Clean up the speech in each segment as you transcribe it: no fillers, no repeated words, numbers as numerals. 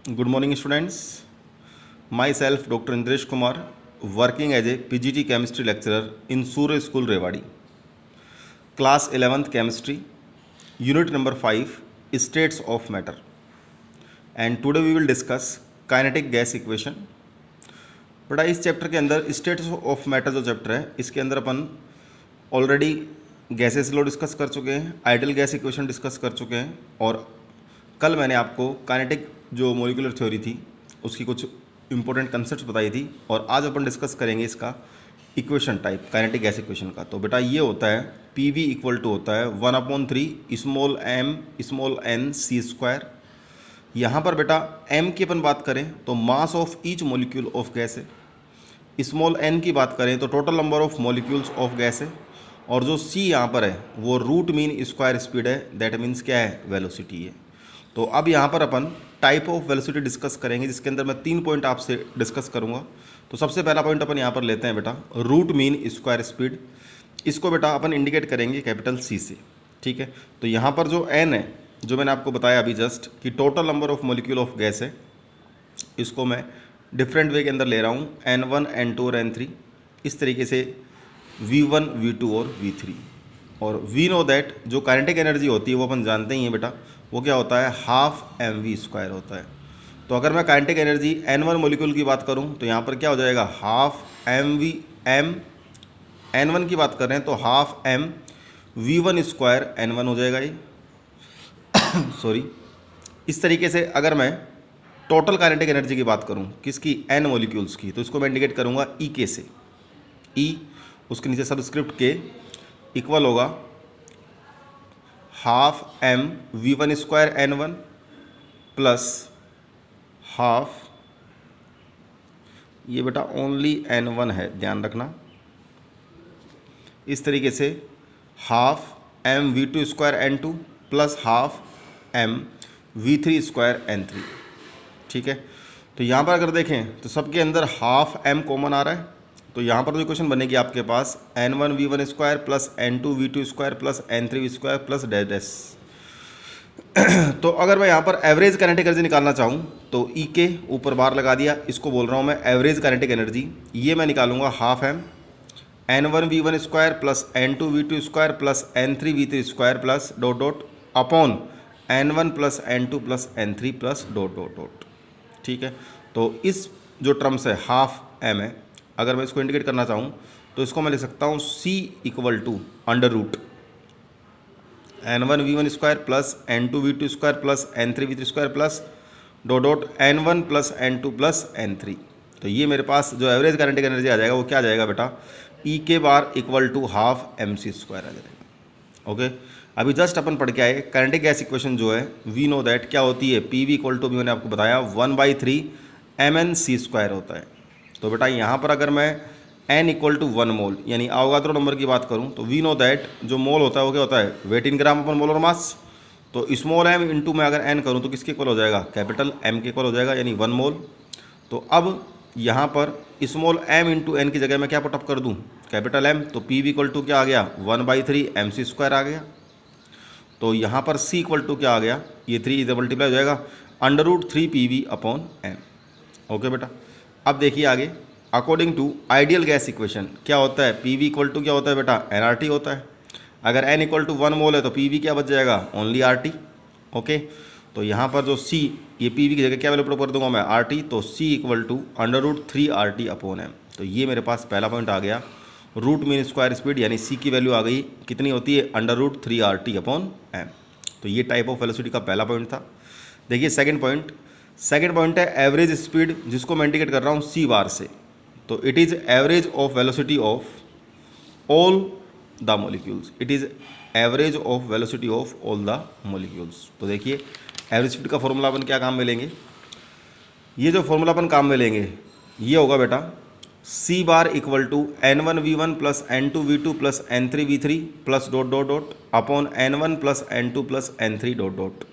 Good morning, students. Myself, Dr. Indresh Kumar, working as a PGT chemistry lecturer in Surya School, Rewari. Class 11th Chemistry, Unit number 5, States of Matter. And today we will discuss kinetic gas equation. बड़ा इस chapter के अंदर states of matter जो chapter है इसके अंदर अपन already gases law discuss कर चुके हैं, आइडियल गैस इक्वेशन डिस्कस कर चुके हैं और कल मैंने आपको काइनेटिक जो मॉलिक्यूलर थ्योरी थी उसकी कुछ इंपॉर्टेंट कंसेप्ट्स बताई थी और आज अपन डिस्कस करेंगे इसका equation type kinetic gas equation का। तो बेटा ये होता है पी वी इक्वल टू होता है 1/3 small M small N C square. यहाँ पर बेटा m की अपन बात करें तो mass of each molecule of gas है, स्मॉल n की बात करें तो total number of molecules of gas है और जो c यहाँ पर है वो रूट मीन स्क्वायर स्पीड है, दैट मीन्स क्या है, वेलोसिटी है। तो अब यहाँ पर अपन टाइप ऑफ वेलोसिटी डिस्कस करेंगे जिसके अंदर मैं 3 पॉइंट आपसे डिस्कस करूँगा। तो सबसे पहला पॉइंट अपन यहाँ पर लेते हैं बेटा रूट मीन स्क्वायर स्पीड। इसको बेटा अपन इंडिकेट करेंगे कैपिटल C से, ठीक है। तो यहाँ पर जो n है जो मैंने आपको बताया अभी जस्ट कि total number of molecule of gas है, इसको मैं डिफरेंट वे के अंदर ले रहा हूँ N1 N2 और N3 इस तरीके से V1 V2 और V3। और वी नो दैट जो काइनेटिक एनर्जी होती है वो अपन जानते ही हैं बेटा, वो क्या होता है हाफ mv स्क्वायर होता है। तो अगर मैं काइनेटिक एनर्जी N1 मॉलिक्यूल की बात करूं तो यहाँ पर क्या हो जाएगा हाफ mv m, N1 की बात कर रहे हैं तो half m v1 square N1 हो जाएगा ये सॉरी। इस तरीके से अगर मैं टोटल काइनेटिक एनर्जी की बात करूं किसकी, n मॉलिक्यूल्स की, तो इसको मैं इंडिकेट करूंगा ई के से। ई उसके नीचे सबस्क्रिप्ट के इक्वल होगा half m v1 square N1 plus half, ये बेटा ओनली N1 है ध्यान रखना, इस तरीके से half m v2 square N2 plus half m v3 square N3, ठीक है। तो यहाँ पर अगर देखें तो सबके अंदर हाफ m कॉमन आ रहा है, तो यहाँ पर जो इक्वेशन बनेगी आपके पास N1 v1 square plus N2 v2 square plus N3 v square plus dash dash. तो अगर मैं यहाँ पर एवरेज काइनेटिक एनर्जी निकालना चाहूँ तो ई के ऊपर बार लगा दिया, इसको बोल रहा हूँ मैं एवरेज काइनेटिक एनर्जी। ये मैं निकालूंगा half m N1 v1 square plus N2 v2 square plus N3 v3 square plus dot dot upon N1 plus N2 plus N3 plus dot dot dot, ठीक है। तो इस जो टर्म्स है हाफ m है, अगर मैं इसको इंडिकेट करना चाहूँ तो इसको मैं लिख सकता हूँ c equal to under root N1 v1 square plus N2 v2 square plus N3 v3 square plus dot dot N1 plus N2 plus N3। तो ये मेरे पास जो एवरेज काइनेटिक एनर्जी आ जाएगा वो क्या आ जाएगा बेटा E K bar equal to half mc square आ जाएगा। ओके, अभी जस्ट अपन पढ़ के आए काइनेटिक गैस इक्वेशन जो है वी नो दैट क्या होती है पी वी इक्वल टू भी मैंने आपको बताया 1/3 mn/c स्क्वायर होता है। तो बेटा यहाँ पर अगर मैं n इक्वल टू 1 मोल यानी अवगाद्रो नंबर की बात करूँ तो वी नो दैट जो मोल होता है वो क्या होता है वेट इन ग्राम अपन मोलर मास। तो स्मॉल m इंटू मैं अगर n करूँ तो किसके इक्वल हो जाएगा, कैपिटल M के इक्वल हो जाएगा यानी 1 मोल। तो अब यहाँ पर स्मॉल m इंटू n की जगह मैं क्या पुटअप कर दूँ कैपिटल M, तो पी वी इक्वल टू क्या आ गया 1/3 mc स्क्वायर आ गया। तो यहाँ पर c इक्वल टू क्या आ गया, ये 3 इधर मल्टीप्लाई हो जाएगा under root 3 P V upon m। Okay बेटा, अब देखिए आगे according to ideal gas equation क्या होता है पी वी इक्वल टू क्या होता है बेटा nRT होता है। अगर n इक्वल टू 1 मोल है तो पी वी क्या बच जाएगा ओनली RT। ओके, तो यहाँ पर जो c ये पी वी की जगह क्या वैल्यू पुट कर दूंगा मैं RT, तो c equal to under root 3 RT upon m। तो ये मेरे पास पहला पॉइंट आ गया रूट मीन स्क्वायर स्पीड यानी c की वैल्यू आ गई कितनी होती है under root 3 RT upon m। तो ये टाइप ऑफ वेलोसिटी का पहला पॉइंट था। देखिए सेकंड पॉइंट है एवरेज स्पीड जिसको मैं इंडिकेट कर रहा हूँ c बार से। तो it is average of velocity of all the molecules, it is average of velocity of all the molecules. तो देखिए एवरेज स्पीड का फॉर्मूला अपन क्या काम में लेंगे, ये जो फॉर्मूला अपन काम में लेंगे ये होगा बेटा c bar equal to N1 v1 plus N2 v2 plus N3 v3 plus dot dot dot upon N1 plus N2 plus N3 dot dot.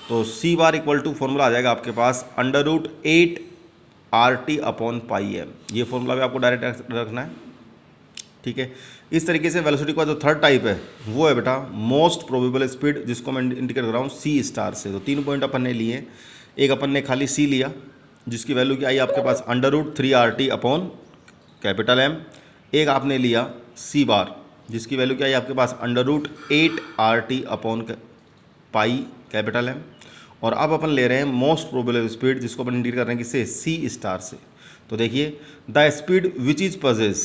तो c bar equal to formula आ जाएगा आपके पास under root 8 RT upon pi m। ये formula भी आपको direct रखना है, ठीक है। इस तरीके से वेलोसिटी का जो थर्ड टाइप है वो है बेटा मोस्ट प्रोबेबल स्पीड जिसको मैं इंडिकेट कर रहा हूँ C स्टार से। तो 3 पॉइंट अपन ने लिए एक अपन ने खाली सी लिया जिसकी वैल्यू क्या आई आपके पास √3RT अपॉन कैपिटल एम। एक आपने लिया सी बार जिसकी वैल्यू क्या आई आपके पास √8RT upon pi capital M. और अब अपन ले रहे हैं मोस्ट प्रोबेबल स्पीड जिसको अपन इंडिकेट कर रहे हैं किससे, सी स्टार से। तो देखिए the speed which is possess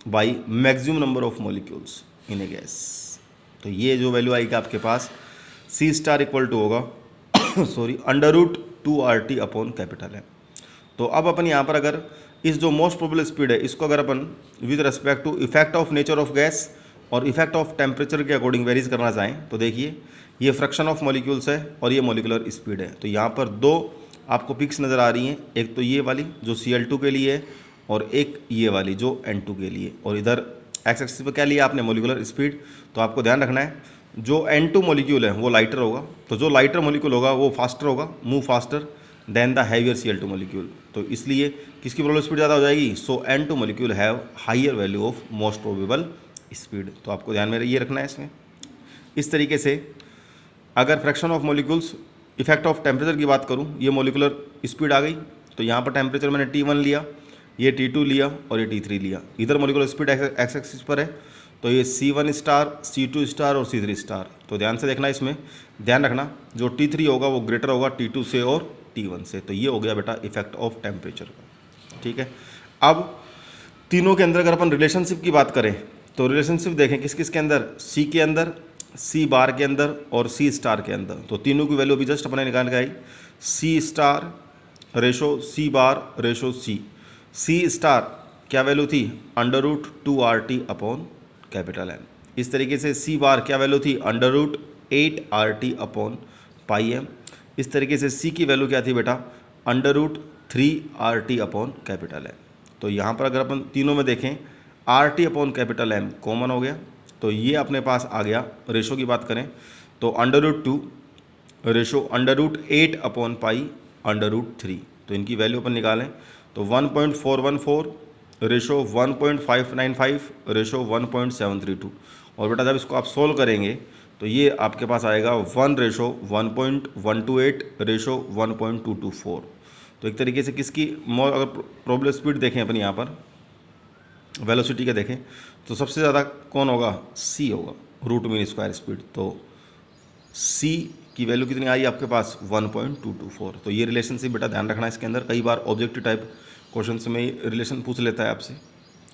by maximum number of molecules in a gas. तो ये जो वैल्यू आएगी आपके पास सी स्टार इक्वल टू होगा sorry √2RT upon capital M. तो अब अपन यहाँ पर अगर इस जो मोस्ट प्रोबेबल स्पीड है इसको अगर अपन with respect to effect of nature of gas और इफेक्ट ऑफ टेम्परेचर के अकॉर्डिंग वेरीज करना चाहें तो देखिए ये फ्रैक्शन ऑफ मॉलिक्यूल्स है और ये मॉलिक्यूलर स्पीड है। तो यहाँ पर दो आपको पिक्स नज़र आ रही हैं, एक तो ये वाली जो Cl2 के लिए है और एक ये वाली जो N2 के लिए। और इधर एक्स एक्सिस पर क्या लिया आपने, मॉलिक्यूलर स्पीड। तो आपको ध्यान रखना है जो N2 मॉलिक्यूल है वो लाइटर होगा, तो जो लाइटर मॉलिक्यूल होगा वो फास्टर होगा, move faster than the heavier Cl2 molecule. तो इसलिए किसकी प्रोबेबल स्पीड ज़्यादा हो जाएगी, सो N2 molecule have higher value of most probable speed. तो आपको ध्यान में ये रखना है इसमें। इस तरीके से अगर fraction of molecules effect of temperature की बात करूं, ये मॉलिक्यूलर स्पीड आ गई। तो यहाँ पर टेम्परेचर मैंने T1 लिया, ये T2 लिया और ये T3 लिया। इधर मॉलिक्यूलर स्पीड एक्स एक्सिस पर है तो ये C1 स्टार, C2 स्टार और C3 स्टार। तो ध्यान से देखना, इसमें ध्यान रखना जो T3 होगा वो ग्रेटर होगा T2 से और T1 से। तो ये हो गया बेटा इफेक्ट ऑफ टेम्परेचर का। ठीक है, अब तीनों के अंदर अगर अपन रिलेशनशिप की बात करें तो रिलेशनशिप देखें किस किस के अंदर, सी के अंदर, सी बार के अंदर और सी स्टार के अंदर। तो तीनों की वैल्यू भी जस्ट अपने निकाल के आई, सी स्टार रेशो सी बार रेशो सी। सी स्टार क्या वैल्यू थी, √2RT अपॉन कैपिटल एम। इस तरीके से सी बार क्या वैल्यू थी, √8RT अपॉन पाई एम। इस तरीके से सी की वैल्यू क्या थी बेटा, √3RT अपॉन कैपिटल एम। तो यहाँ पर अगर अपन तीनों में देखें RT upon capital M common हो गया, तो ये अपने पास आ गया। रेशो की बात करें तो √2 रेशो √8 अपॉन पाई √3। तो इनकी वैल्यू अपन निकालें तो 1.414 रेशो 1.595 रेशो 1.732। और बेटा जब इसको आप सोल्व करेंगे तो ये आपके पास आएगा 1 रेशो 1.128 रेशो 1.224। तो एक तरीके से किसकी अगर प्रोबेबल स्पीड देखें अपन यहाँ पर वेलोसिटी का देखें तो सबसे ज़्यादा कौन होगा, सी होगा, रूट मीन स्क्वायर स्पीड। तो सी की वैल्यू कितनी आई आपके पास 1.224। तो ये रिलेशनशिप बेटा ध्यान रखना इसके अंदर, कई बार ऑब्जेक्टिव टाइप क्वेश्चन में रिलेशन पूछ लेता है आपसे।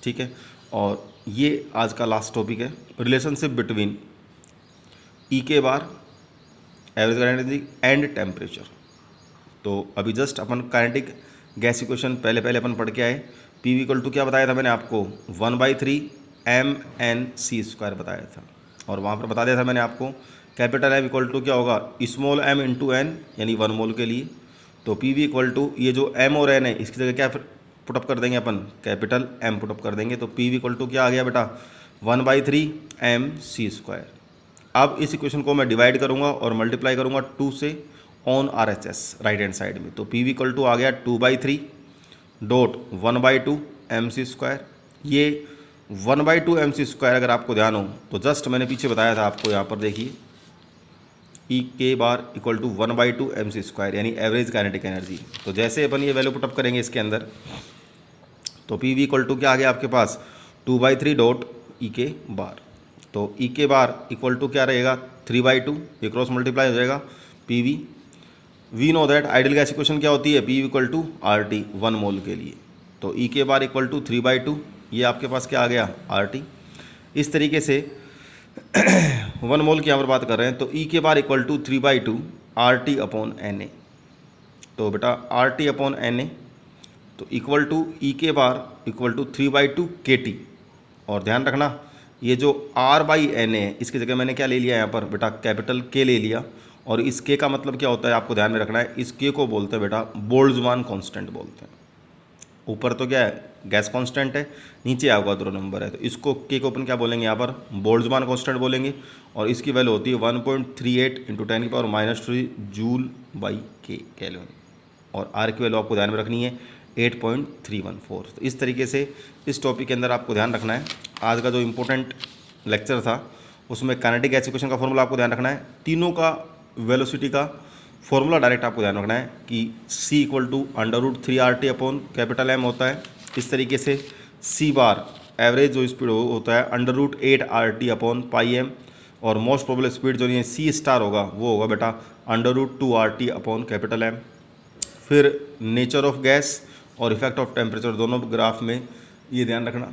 ठीक है, और ये आज का लास्ट टॉपिक है, relationship between E K bar average kinetic and temperature. तो अभी जस्ट अपन काइनेटिक गैस इक्वेशन पहले अपन पढ़ के आए। पी इक्वल टू क्या बताया था मैंने आपको, 1/3 mNc² बताया था। और वहाँ पर बता दिया था मैंने आपको कैपिटल एम इक्वल टू क्या होगा, स्मॉल m इंटू एन यानी 1 मोल के लिए। तो पी वी इक्वल टू ये जो m और n है इसकी जगह क्या पुटअप कर देंगे अपन, कैपिटल m पुटअप कर देंगे। तो पी वी इक्वल टू क्या आ गया बेटा, 1/3 mc²। अब इस इक्वेशन को मैं डिवाइड करूँगा और मल्टीप्लाई करूँगा 2 से on RHS right hand side में। तो पी वी इक्वल टू आ गया 2/3 डॉट 1/2 mc²। ये 1/2 mc² अगर आपको ध्यान हो तो जस्ट मैंने पीछे बताया था आपको, यहाँ पर देखिए ई K bar equal to 1/2 mc² यानी एवरेज काइनेटिक एनर्जी। तो जैसे अपन ये वैल्यू पुटअप करेंगे इसके अंदर तो पी वी इक्वल टू क्या आ गया आपके पास 2/3 डॉट ई के बार। तो E K bar equal to क्या रहेगा 3/2, ये क्रॉस मल्टीप्लाई हो जाएगा P V know that ideal gas equation क्या होती है, P equal to RT 1 mole के लिए। तो E K bar equal to 3/2, ये आपके पास क्या आ गया RT। इस तरीके से 1 मोल की यहाँ पर बात कर रहे हैं तो E K bar equal to 3/2 RT upon Na। तो बेटा RT अपॉन Na तो equal to E K bar equal to 3/2 KT। और ध्यान रखना ये जो R/Na है इसकी जगह मैंने क्या ले लिया यहाँ पर बेटा, कैपिटल K ले लिया। और इस K का मतलब क्या होता है आपको ध्यान में रखना है, इस K को बोलते हैं बेटा बोल्ट्जमान कांस्टेंट बोलते हैं। ऊपर तो क्या है गैस कांस्टेंट है, नीचे आवागाद्रो नंबर है, तो इसको K को अपन क्या बोलेंगे यहाँ पर, बोल्ट्जमान कांस्टेंट बोलेंगे। और इसकी वैल्यू होती है 1.38 × 10⁻³ Joule/K केल्विन। और R की वैल्यू आपको ध्यान में रखनी है 8.314। तो इस तरीके से इस टॉपिक के अंदर आपको ध्यान रखना है, आज का जो इम्पोर्टेंट लेक्चर था उसमें काइनेटिक गैस इक्वेशन का फॉर्मूला आपको ध्यान रखना है, तीनों का वेलोसिटी का फॉर्मूला डायरेक्ट आपको ध्यान रखना है कि C equal to √3RT upon capital M होता है। इस तरीके से C बार एवरेज जो स्पीड होता है √8RT अपॉन पाई M, और मोस्ट प्रोबेबल स्पीड जो ये C स्टार होगा वो होगा बेटा √2RT अपॉन कैपिटल M। फिर नेचर ऑफ गैस और इफेक्ट ऑफ टेम्परेचर दोनों ग्राफ में ये ध्यान रखना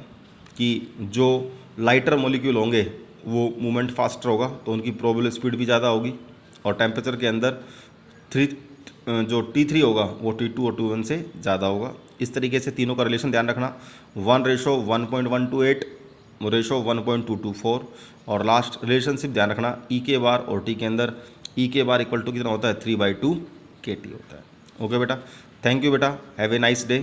कि जो लाइटर मॉलिक्यूल होंगे वो मूवमेंट फास्टर होगा तो उनकी प्रोबेबल स्पीड भी ज़्यादा होगी, और टेम्परेचर के अंदर जो T3 होगा वो T2 और T1 से ज़्यादा होगा। इस तरीके से तीनों का रिलेशन ध्यान रखना, 1:1.128 रेशो 1.224, और लास्ट रिलेशनशिप ध्यान रखना ई के बार और टी के अंदर ई के बार इक्वल टू कितना होता है 3/2 KT होता है। ओके बेटा, थैंक यू बेटा, हैव ए नाइस डे।